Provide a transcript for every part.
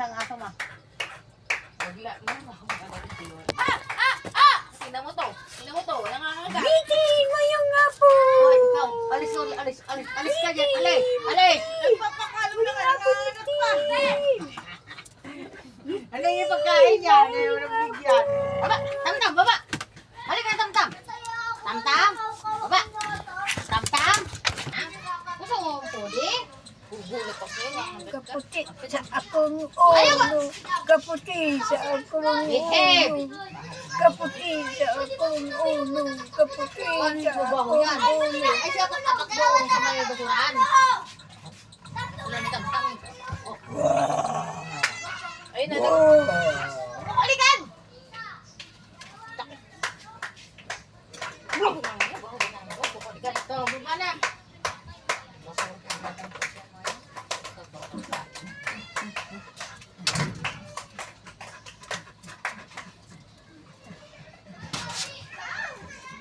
isang aso ma. Wagla mo. Sina mo to. Nangangaga. Bitin mo yung apo. Oh, ikaw. Alis ka dyan. Alis. Nagpapakalo na nga nanganganak pa. Ano yung pagkain niya? Ano yung nabigyan? Baba! Tam-tam! Baba! Halika, tam-tam! Tam-tam! Baba! Tam-tam! Ha? Gusto mo pudi? Gugulat ako. Kaputi sa akong ulo. Kaputi sa akong Behave! ulo. Kaputi sa akong ulo. Kaputi Ano sa yung baho akong yan? ulo. Ay, siya pagkapak doon sa may basuran. Wala ni tam-tam. Ayun na. Oh. Bumalikan! Ito, bumba na.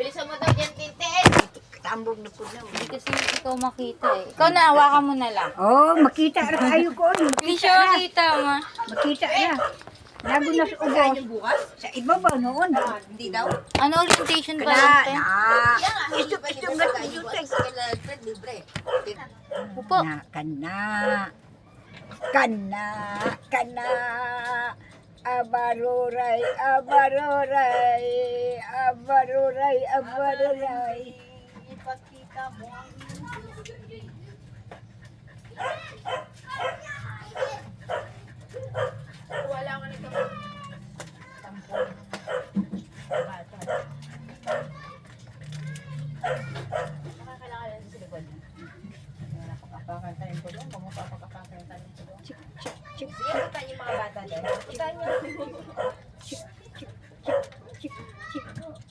Bilisan mo daw dyan, Tintin. Tambog na po na. Hindi kasi ikaw makita eh. Ikaw na, hawakan mo na lang. Oh, makita ra kayo ko. Hindi siya makita, ma. Makita ra. Lago na sa ubos. Sa iba ba noon? Hindi daw. Ano orientation pa Kana natin? na. Yan nga. Ito nga Libre. Upo. Kana. Abaruray. Ipakita mo ang wala ka nito. Tampon. Bata. Nakakailangan yan sa likod. Napakapakan tayo ko doon. Pumapapakapakan tayo ko doon. Sige, punta yung mga bata doon. Punta nyo.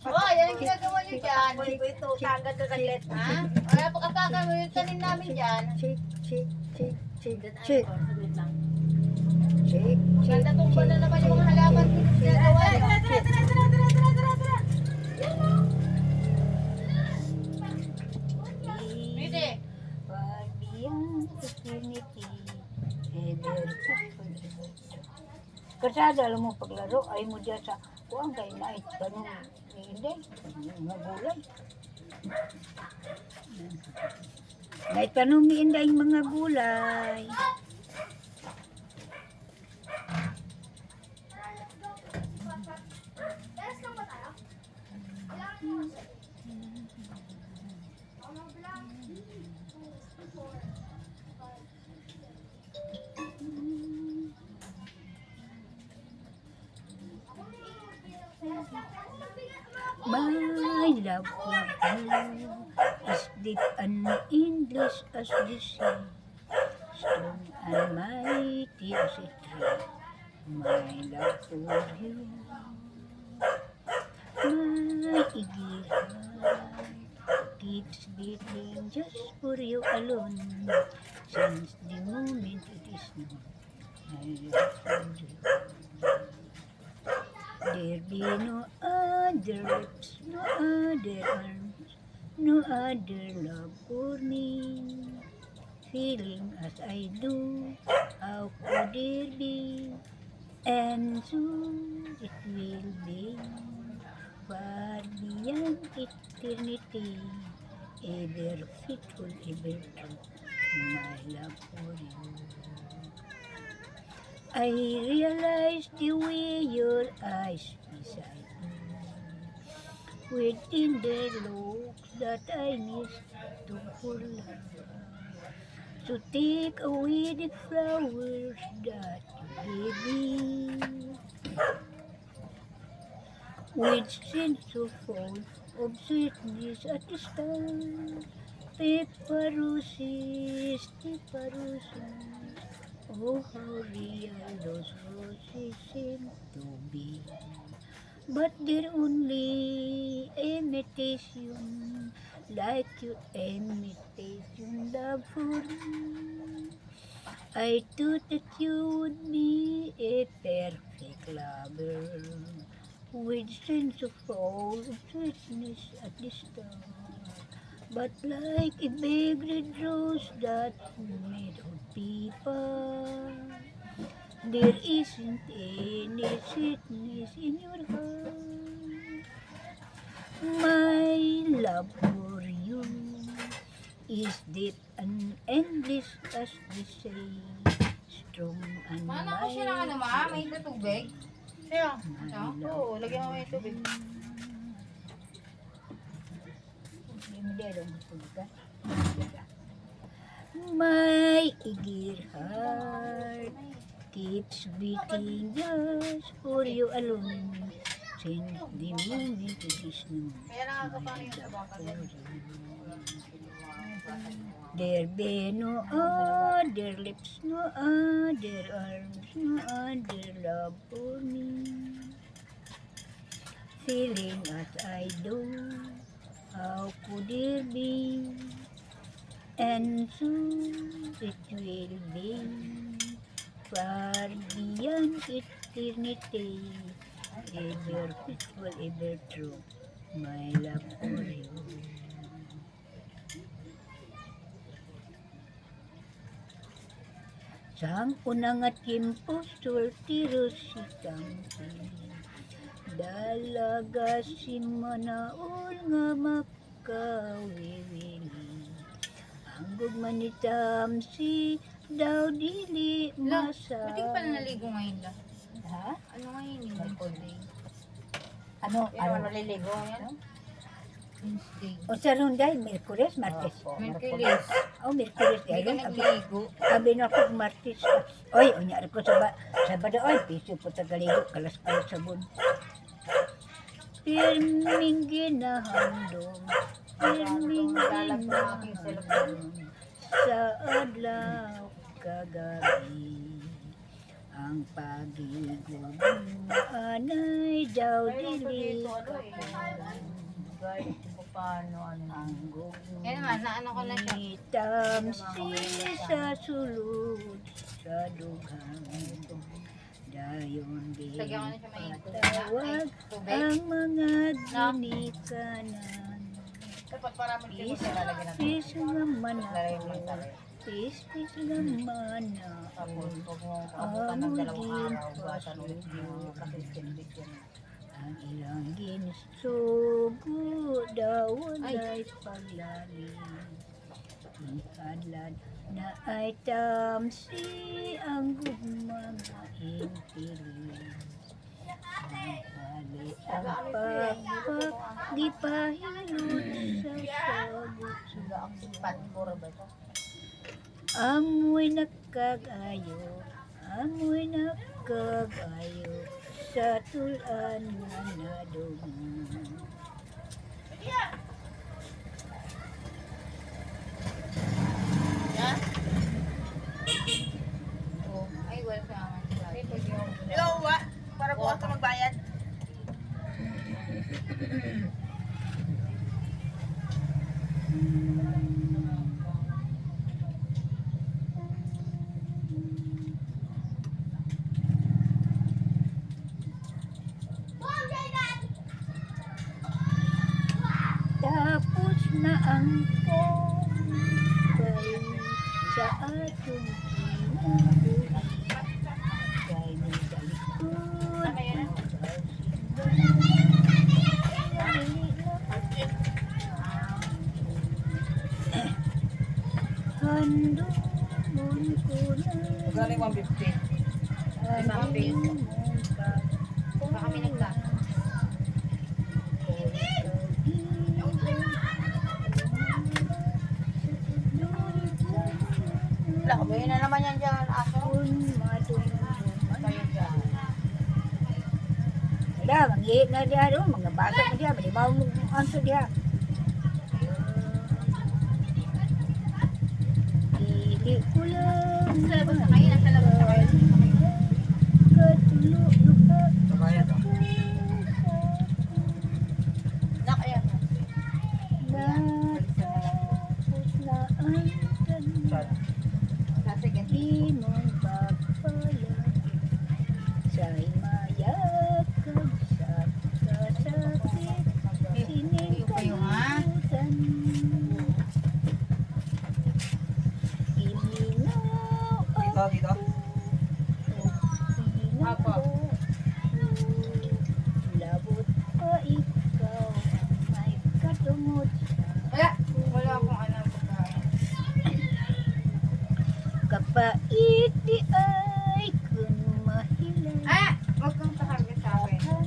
Oh, yan ang ginagawa niyo dyan. Ito, tagad na saglit. Ha? Wala pa kapakan mo yung tanin namin dyan. Chick. Saglit lang. Ganda tumba na naman yung mga halaman dito ginagawa niyo. Pwede. Kasada alam mo paglaro ay mo diyan sa kuang kay night tanong hindi magulay. Night tanong ni inday mga gulay. My love for you is deep and endless as the sea, strong and mighty as a tree. My love for you, my eager heart keeps beating just for you alone. Since the moment it is known, my love for you. There be no other lips, no other arms, no other love for me. Feeling as I do, how could there be? And soon it will be, far beyond eternity, ever faithful, ever true, my love for you. I realize the way your eyes beside me, within the looks that I mistook for love, to take away the flowers that you gave me, with sense of fall of sweetness at the start, paper roses, oh, how real those roses seem to be. But they're only imitation, like your imitation love for me. I thought that you would be a perfect lover, with sense of all sweetness at the start. But like a big red rose that made of paper, there isn't any sadness in your heart. My love for you is deep and endless as the sea, strong and Mana ko siya ng ano, ma? May tubig? Sino? my love. Oo, lagyan mo yung tubig. My eager heart keeps beating just for you alone. Since the moment it is known, Kaya nakakapano yung sabakan yan. there be no other lips, no other arms, no other love for me. Feeling as I do, how could there be? And soon it will be far beyond eternity, ever faithful, ever true, my love for you. Sang unang at tiempo soltero si Tangki, dalaga si manaol nga makawiwili. Ang gugman ni Tamsi daw dili masa. Ba't di ka pala naligo ngayon lang? Ha? Ano ngayon yung Wednesday? Ano? Hindi naman maliligo yan. Wednesday. O sa runday, Merkules, Martes. Merkulis. O Merkules, Hindi ka ayun. nagligo. Sabi na ako, Martes. Oy, unyari ko Sabado, oy, piso po tagaligo, kalas-kalas sabon. Pirming ginahandong, pirming ginahandong, sa adlaw kagabi. Ang pag-ibig anay daw dili kapunan. Guys, kung paano, ano. Ang Eh naman, naano ko na siya. Tamsi sa sulod sa dughang, dayon di Lagyan ko na siya may patawag tubig. ang mga ginikanan. Dapat para mag-timo siya lalagyan natin. Ispis nga Lalagyan mo yung manako, tari. ispis nga manako, Tapos, huwag mo abutan ng dalawang araw. Ugasan ulit mo. Kasi skinbit yan. ang ilang ginsugo daw ay paglalim. Ihadlad na ay tamsi ang gugmang intilis. Nagpali ang pagpag di pahilot sa sagot. Ang sipat. Puro ba ito? Amoy nakagayo, amoy nakagayo sa tulan nga nadungan. Oh, ay, wala sa amin. Ay, pwede yung... Ikaw ba? Para bukas ka magbayad? Tapos na ang kay sa atong kinabuhi. Kay may talikod. Handong ko na. Galing 150. Handong Baka kami nagla. Wala, kumain na naman yan dyan. Aso. Tayo dyan. Wala, manghihit na diya doon, mga bata na diya, malibaw mo ang anso diya. Hindi ko lang Sa labas na kayo, nasa labas na kayo. katulog ka Babayad o. Nak, ayan. natapos na ang ganda. Sa second. Di mong pagpala sa'y mayakag sa kasakit. Sining kalimutan. Iminaw Dito, dito. tungod Wala akong alam pagkain. kapait di ay kun mahilay. Ah! Huwag kang takarga sa akin. O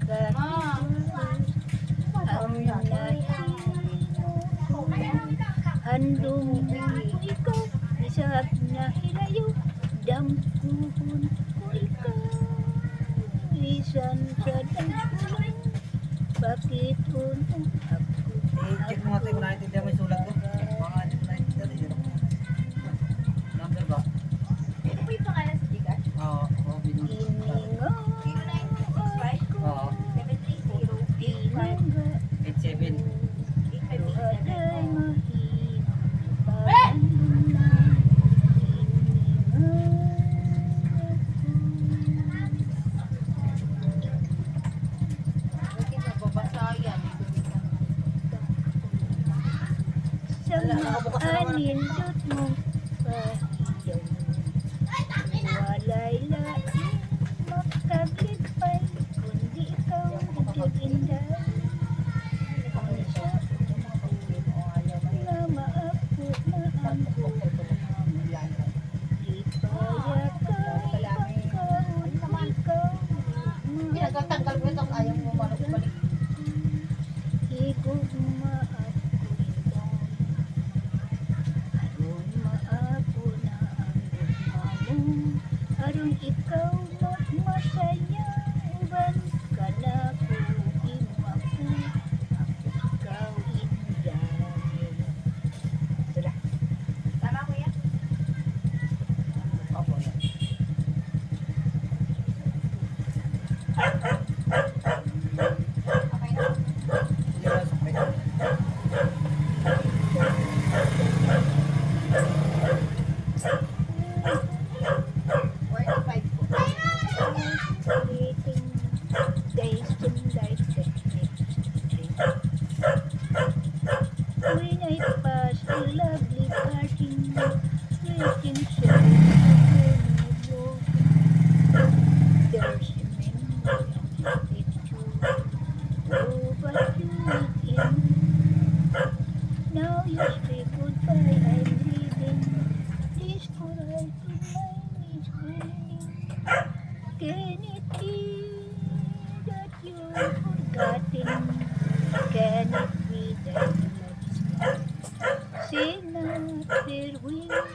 kahit Ma! ang handong ko ikaw, isag na hilayo, dampuhon ko ikaw, isan sa dampuhon, bakit unong ako? Check mo nga tayo kung naintindihan mo yung sulat ko. Baka hindi mo naintindihan eh. Number ba? Ito po yung pangalan sa Gcash? Oo. Oo, binigay. Iningaw ako, Oo. 730. ininga, 87. luhaday mahirap, pandunan, Bakit nababasa yan? sa mga anindot mong pahiyaw. Walay lain makaglipay, kundi ikaw nagtitinday. Na maapo na ang di kaya kay pagkaon ikaw. Pinagtatanggal ko itong ayaw mo balik. Higugma ako ikaw. Aron maapo na ang gugma mo. Aron ikaw masaya. Uban ka na ko imo ako. Ikaw inday. Tama ko yan? Opo. Okay na. Sige lang, sakay. Forty-five po. Waiting days and nights and when I pass the lovely garden, waiting so there's a memory it's true. Oh, but you in now you say goodbye, I'm leaving. Please go right to mine is burning. Can it be that you're forgotten? Can it be that you love me? Say not farewell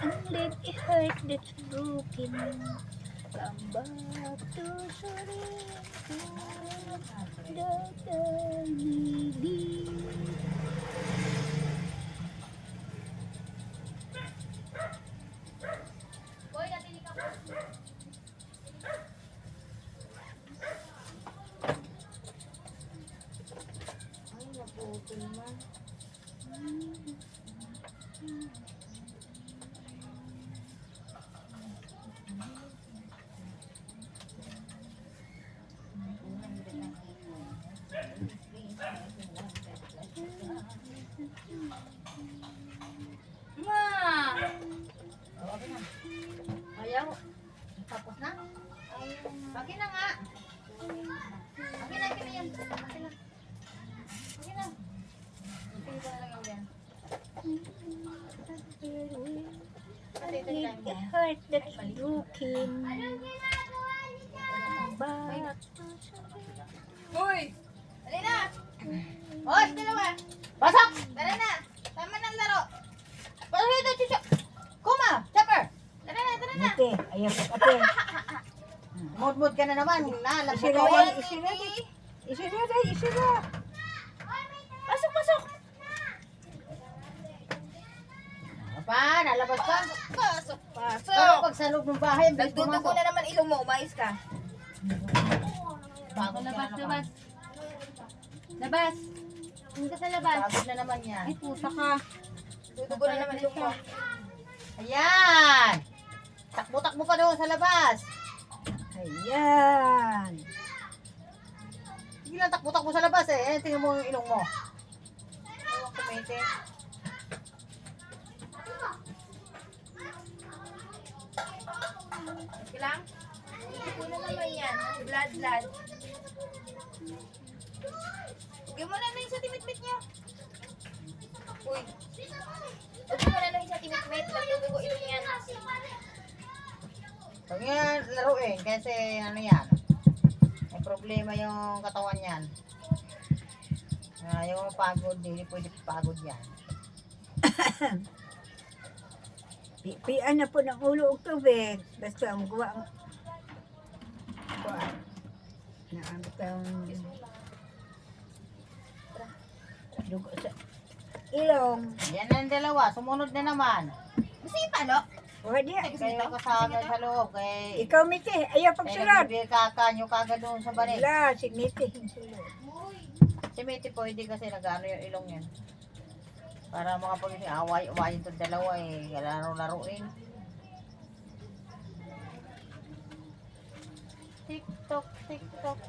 and let a heart that's broken come back to Sorrento that I need. Ay, naputol man. Ma! Ayaw. Tapos na? Bakit na nga? Bakit na yan? Bakit na? Bakit na? Pili ko na lang yung yan. Let a heart that's broken back to Sorrento. Hoy! Dali na! Hoy, dalawa! Pasok! Tara na! Tama ng laro! Pasok dito, chucho! Kuma! Chopper! Tara na! Ate, ayaw ko ate. Mood-mood ka na naman. Alam mo Isira ko. yan, isira yan. Isira yan, isira. Pasok, pasok! Pa, nalabas pa. Pasok, Pero pasok! pag sa loob ng bahay, bilis Nagtutugo na naman ilong mo, umayos ka. Pagod Labas, na labas. Labas! Hindi ka sa labas. Pagod na naman yan. Ay, puta ka. Tutugo na naman ilong mo. Ayan! Takbo-takbo pa doon sa labas. Ayan. Sige lang, takbo-takbo sa labas eh. Eh, tingnan mo yung ilong mo. Ewan ko, mete. Okay lang? Ito na naman yan. Blood. Huwag mo na yung sa timit-mit niya. Uy. Huwag mo na yung sa timit-mit. Nagdudugo ito yan. Huwag nyo laruin kasi ano yan. May problema yung katawan yan. Yung pagod, hindi pwede pagod yan. Pipian na po ng ulo og tubig. Basta ang guwa ang guwa. Na ang bitang dugo sa ilong. Yan ang dalawa, sumunod na naman. Gusto yung palo? Buha diya. Kayo kasagad sa loob. Kay Ikaw, Miti, ayaw pagsulod. kakanyo kagad doon sa banig. Wala, si Miti. Si Miti pwede kasi nag-ano yung ilong yan. Para makapag-away-awayin itong dalawa eh. Laro-laruin. TikTok, TikTok.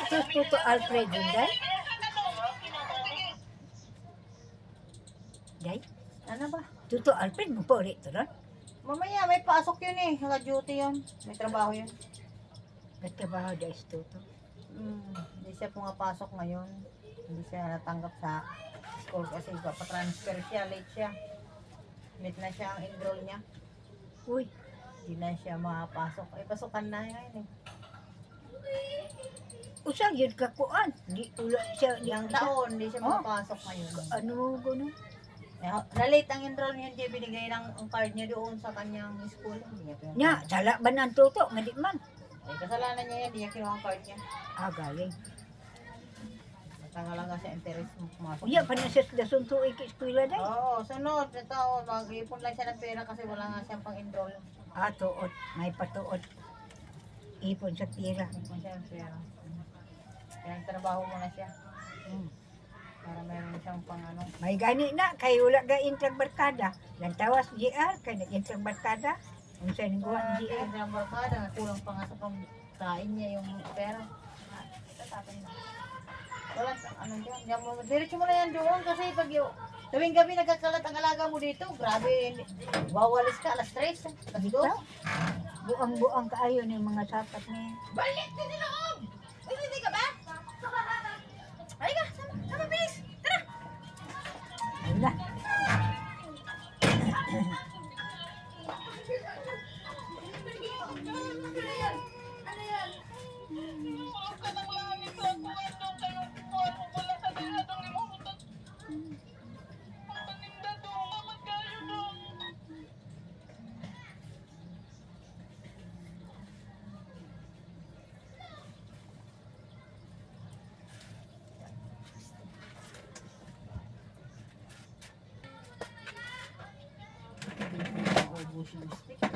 Ito Tuto Alfred yun, day? Day? Ano ba? Tuto Alfred mo po ulit ito ron? Mamaya, may pasok yun eh. Naka-duty yun. May trabaho yun. Nagtrabaho day si Tuto. Hindi siya pumapasok ngayon. Hindi siya natanggap sa school kasi papatransfer siya. Late siya. Late na siya ang enroll niya. Uy, Hindi na siya makapasok. Ay, pasukan na ngayon eh. usang yun kakuan. Di ulo siya. Di, Ilang taon, hindi siya Oh. makapasok ngayon. Ano gano'n? Na-late ang enroll niya, hindi binigay ng ang card niya doon sa kanyang school. Hindi niya pinuntahan. Nya, sala ba ng Tuto? Nga di man. Ay, kasalanan niya yan, hindi niya kinuha ang card niya. Ah, galing. Natanggal lang kasi interest mo pumasok. Uya, pa na siya dasun to eskwela day. Oo, sunod. Ito, mag-ipon lang siya ng pera kasi wala nga siyang pang-enroll. Ah, tuot. May patuot. Ipon sa tira. Ipon siya ng pera. Kaya nagtrabaho muna siya. Hmm. Para meron siyang pang ano. May gani na, kay wala ga intrag barkada. Lantawas GR, kay nag-intrag barkada. Kung saan yung gawa ng GR. Kaya ng barkada, kulang pa nga sa pagkain niya yung pera. Tatapin na. Wala, ano dyan. Diretso mo na yan doon kasi pag yung tuwing gabi nagkakalat ang alaga mo dito, grabe, wawalis ka alas 3, alas 2. Dito? Buang-buang kaayo ng mga sapat niya. Balik din nila om! Uy, hindi ka ba? Halika, sama bilis! Tara! Wala. Ubus yung stick.